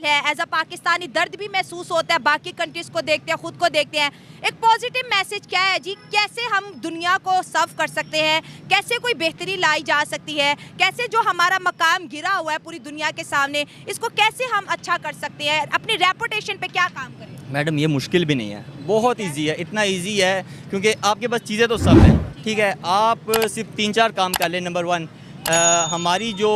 है, as a Pakistani दर्द भी महसूस होता है, बाकी कंट्रीज को देखते हैं, खुद को देखते हैं। एक पॉजिटिव मैसेज क्या है जी, कैसे हम दुनिया को सर्व कर सकते हैं, कैसे कोई बेहतरी लाई जा सकती है, कैसे जो हमारा मकाम गिरा हुआ है पूरी दुनिया के सामने, इसको कैसे हम अच्छा कर सकते हैं, अपनी रेपुटेशन पे क्या काम करें? मैडम ये मुश्किल भी नहीं है, बहुत इजी है, इतना इजी है क्योंकि आपके पास चीज़ें तो सब हैं, ठीक है। आप सिर्फ 3-4 काम कर लें। नंबर 1, हमारी जो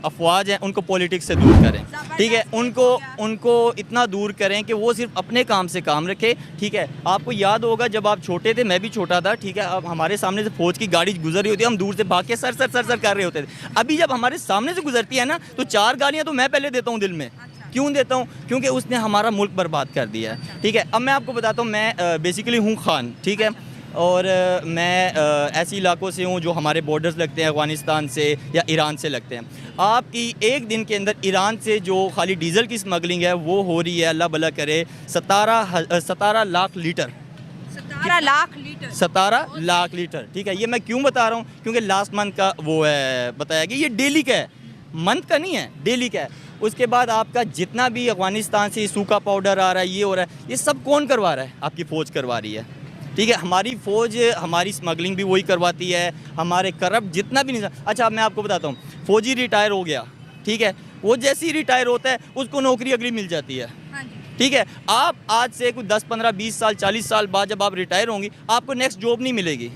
अफवाज हैं उनको पॉलिटिक्स से दूर करें, ठीक है। उनको इतना दूर करें कि वो सिर्फ अपने काम से काम रखें, ठीक है। आपको याद होगा जब आप छोटे थे, मैं भी छोटा था, ठीक है, अब हमारे सामने से फौज की गाड़ी गुजर रही होती है, हम दूर से भाग के सर सर सर सर कर रहे होते थे। अभी जब हमारे सामने से गुजरती है ना, तो 4 गालियाँ तो मैं पहले देता हूँ दिल में। क्यों देता हूँ? क्योंकि उसने हमारा मुल्क बर्बाद कर दिया है, ठीक है। अब मैं आपको बताता हूँ, मैं बेसिकली हूँ खान, ठीक है, और मैं ऐसे इलाकों से हूँ जो हमारे बॉर्डर्स लगते हैं अफ़गानिस्तान से या ईरान से लगते हैं। आपकी एक दिन के अंदर ईरान से जो खाली डीज़ल की स्मगलिंग है वो हो रही है, अल्लाह भला करे, 17 lakh litre. 17 lakh litre? 17 lakh litre, ठीक है। ये मैं क्यों बता रहा हूँ? क्योंकि लास्ट मंथ का वो है बताया कि ये डेली का है, मंथ का नहीं है, डेली का है। उसके बाद आपका जितना भी अफ़गानिस्तान से सूखा पाउडर आ रहा है, ये हो रहा है, ये सब कौन करवा रहा है? आपकी फ़ौज करवा रही है, ठीक है। हमारी फ़ौज हमारी स्मगलिंग भी वही करवाती है, हमारे करप्ट जितना भी नहीं। अच्छा अब मैं आपको बताता हूँ, फ़ौजी रिटायर हो गया, ठीक है, वो जैसे ही रिटायर होता है उसको नौकरी अगली मिल जाती है, ठीक है। आप आज से कुछ 10, 15, 20 साल, 40 साल बाद जब आप रिटायर होंगी, आपको नेक्स्ट जॉब नहीं मिलेगी,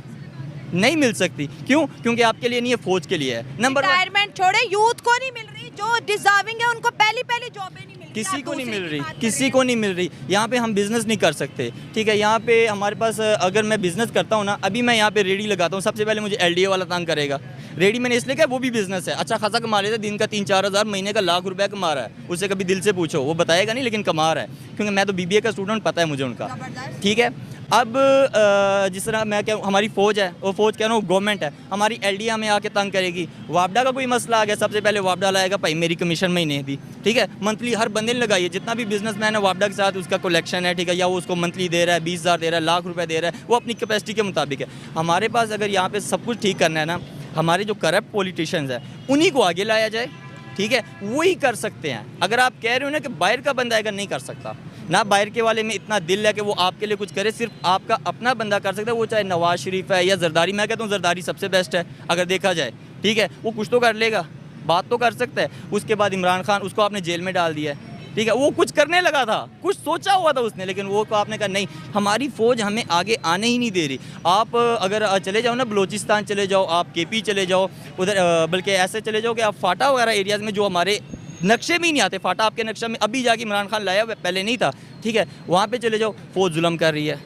नहीं मिल सकती। क्यों? क्योंकि आपके लिए नहीं है, फौज के लिए है। नंबर 1, रिटायरमेंट छोड़े, यूथ को नहीं मिल रही, जो डिजर्विंग है उनको पहली जॉबें नहीं मिल रही, किसी को नहीं मिल रही, किसी को नहीं मिल रही। यहाँ पे हम बिज़नेस नहीं कर सकते, ठीक है। यहाँ पे हमारे पास अगर मैं बिज़नेस करता हूँ ना, अभी मैं यहाँ पे रेडी लगाता हूँ, सबसे पहले मुझे LDA वाला तंग करेगा। रेडी मैंने इसलिए कहा, वो भी बिज़नेस है, अच्छा खासा कमा लेता है, दिन का 3-4 हज़ार, महीने का लाख रुपया कमा रहा है। उससे कभी दिल से पूछो, वो बताएगा नहीं, लेकिन कमा रहा है, क्योंकि मैं तो BBA का स्टूडेंट, पता है मुझे उनका, ठीक है। अब जिस तरह मैं क्या, हमारी फ़ौज है, वो फ़ौज कह रहा हूँ गवर्नमेंट है, हमारी LDA में आके तंग करेगी। वापडा का कोई मसला आ गया, सबसे पहले वापडा लाएगा, भाई मेरी कमीशन में ही नहीं दी, ठीक है। मंथली हर बंदे ने लगाई है, जितना भी बिजनेसमैन है वापडा के साथ उसका कलेक्शन है, ठीक है, या वो उसको मंथली दे रहा है, 20,000 दे रहा है, लाख रुपये दे रहा है, वो अपनी कैपेसिटी के मुताबिक है। हमारे पास अगर यहाँ पर सब कुछ ठीक करना है ना, हमारे जो करप्ट पॉलिटिशियंस हैं उन्हीं को आगे लाया जाए, ठीक है, वही कर सकते हैं। अगर आप कह रहे हो ना कि बाहर का बंदा आएगा, नहीं कर सकता ना, बाहर के वाले में इतना दिल है कि वो आपके लिए कुछ करे, सिर्फ आपका अपना बंदा कर सकता है, वो चाहे नवाज शरीफ है या जरदारी। मैं कहता हूँ जरदारी सबसे बेस्ट है अगर देखा जाए, ठीक है, वो कुछ तो कर लेगा, बात तो कर सकता है। उसके बाद इमरान खान, उसको आपने जेल में डाल दिया है, ठीक है, वो कुछ करने लगा था, कुछ सोचा हुआ था उसने, लेकिन वो को आपने कहा नहीं, हमारी फ़ौज हमें आगे आने ही नहीं दे रही। आप अगर चले जाओ ना, बलूचिस्तान चले जाओ, आप KP चले जाओ उधर, बल्कि ऐसे चले जाओ कि आप फाटा वगैरह एरियाज़ में जो हमारे नक्शे में ही नहीं आते, फाटा आपके नक्शे में अभी जाके इमरान खान लाया, पहले नहीं था, ठीक है, वहाँ पे चले जाओ, फ़ौज जुल्म कर रही है,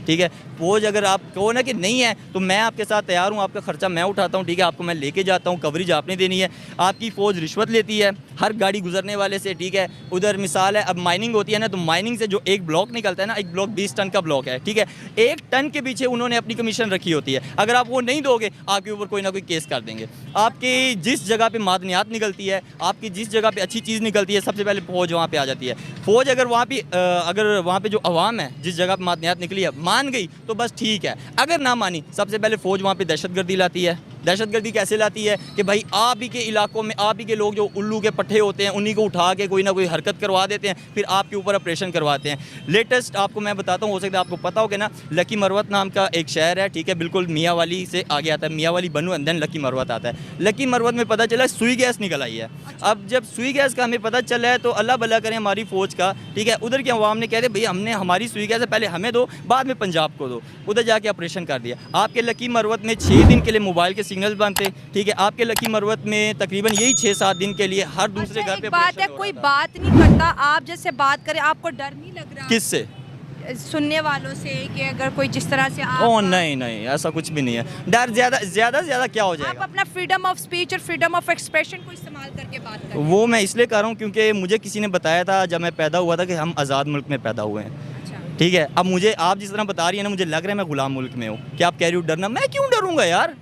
ठीक है। फ़ौज अगर आप कहो ना कि नहीं है, तो मैं आपके साथ तैयार हूँ, आपका ख़र्चा मैं उठाता हूँ, ठीक है, आपको मैं लेके जाता हूँ, कवरेज आपने देनी है। आपकी फ़ौज रिश्वत लेती है हर गाड़ी गुजरने वाले से, ठीक है। उधर मिसाल है, अब माइनिंग होती है ना, तो माइनिंग से जो एक ब्लॉक निकलता है ना, एक ब्लॉक 20 टन का ब्लॉक है, ठीक है, 1 टन के पीछे उन्होंने अपनी कमीशन रखी होती है। अगर आप वो नहीं दोगे, आपके ऊपर कोई ना कोई केस कर देंगे। आपकी जिस जगह पर मादनियात निकलती है, आपकी जिस जगह पर अच्छी चीज़ निकलती है, सबसे पहले फ़ौज वहाँ पर आ जाती है। फ़ौज अगर वहाँ पर जो अवाम है, जिस जगह पर मादनियात निकली है, मान गई तो बस ठीक है, अगर ना मानी, सबसे पहले फ़ौज वहाँ पे दहशतगर्दी लाती है। दहशतगर्दी कैसे लाती है कि भाई आप ही के इलाकों में आप ही के लोग जो उल्लू के पट्टे होते हैं उन्हीं को उठा के कोई ना कोई हरकत करवा देते हैं, फिर आपके ऊपर ऑपरेशन करवाते हैं। लेटेस्ट आपको मैं बताता हूँ, हो सकता है आपको पता हो कि ना, लकी मरवत नाम का एक शहर है, ठीक है, बिल्कुल मियाँ वाली से आगे आता है, मियाँ वाली बनू एंड देन लकी मरवत आता है। लकी मरवत में पता चला सुई गैस निकल आई है। अब जब सुई गैस का हमें पता चला है तो अल्लाह भला करें हमारी फ़ौज का, ठीक है, उधर के अवाम ने कह रहे भैया हमने हमारी सुई गैस पहले हमें दो, बाद में पंजाब को दो, उधर जाके ऑपरेशन कर दिया। आपके लकी मरवत में 6 दिन के लिए मोबाइल के सिग्नल बंद थे, ठीक है, आपके लकी मरवत में तकरीबन यही 6-7 दिन के लिए हर दूसरे घर पे बात है, कोई बात नहीं करता, आप जैसे बात करें, आपको डर नहीं लग रहा किससे? सुनने वालों से कि अगर कोई जिस तरह से आप ओह नहीं नहीं, ऐसा कुछ भी नहीं है। डर ज़्यादा क्या हो जाएगा? आप अपना फ्रीडम ऑफ स्पीच और फ्रीडम ऑफ एक्सप्रेशन को इस्तेमाल करके बात करें। वो मैं इसलिए कर रहा हूँ क्योंकि मुझे किसी ने बताया था जब मैं पैदा हुआ था कि हम आज़ाद मुल्क में पैदा हुए हैं, ठीक है। अब मुझे आप जिस तरह बता रही है ना, मुझे लग रहा है मैं गुलाम मुल्क में हूँ। क्या आप कह रही हो डरना? मैं क्यों डरूंगा यार,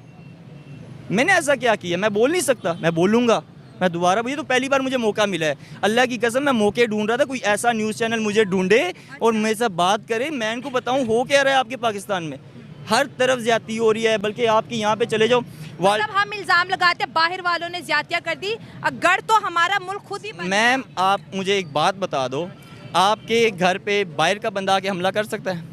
मैंने ऐसा क्या किया? मैं बोल नहीं सकता, मैं बोलूँगा, मैं दोबारा, मुझे तो पहली बार मुझे मौका मिला है, अल्लाह की कसम मैं मौके ढूंढ रहा था, कोई ऐसा न्यूज़ चैनल मुझे ढूंढे और मेरे से बात करे, मैं इनको बताऊँ हो क्या रहा है आपके पाकिस्तान में, हर तरफ ज्यादती हो रही है, बल्कि आपकी यहाँ पे चले जाओ मतलब हम इल्जाम लगाते हैं बाहर वालों ने ज्यादतियां कर दी, अगर तो हमारा मुल्क खुद ही बन मैम आप मुझे एक बात बता दो, आपके घर पे बाहर का बंदा आके हमला कर सकता है?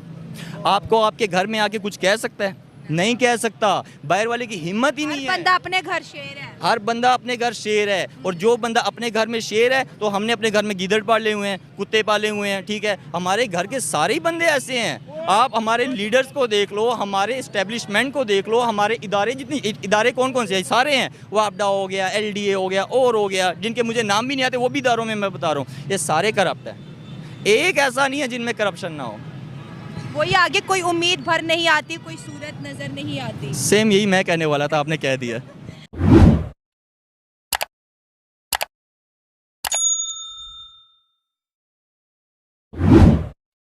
आपको आपके घर में आके कुछ कह सकता है? नहीं कह सकता। बाहर वाले की हिम्मत ही हर नहीं है। बंदा अपने घर शेर है। हर बंदा अपने घर शेर है, और जो बंदा अपने घर में शेर है तो हमने अपने घर में गीदड़ पाले हुए हैं, कुत्ते पाले हुए हैं, ठीक है। हमारे घर के सारे ही बंदे ऐसे हैं। आप हमारे लीडर्स को देख लो, हमारे इस्टेब्लिशमेंट को देख लो, हमारे इदारे, जितनी इदारे कौन कौन से हैं सारे हैं। वापडा हो गया, LDA हो गया, और हो गया, जिनके मुझे नाम भी नहीं आते, वो भी इदारों में मैं बता रहा हूँ, ये सारे करप्ट हैं। एक ऐसा नहीं है जिनमें करप्शन ना हो। वही आगे कोई उम्मीद भर नहीं आती, कोई सूरत नजर नहीं आती। सेम यही मैं कहने वाला था, आपने कह दिया।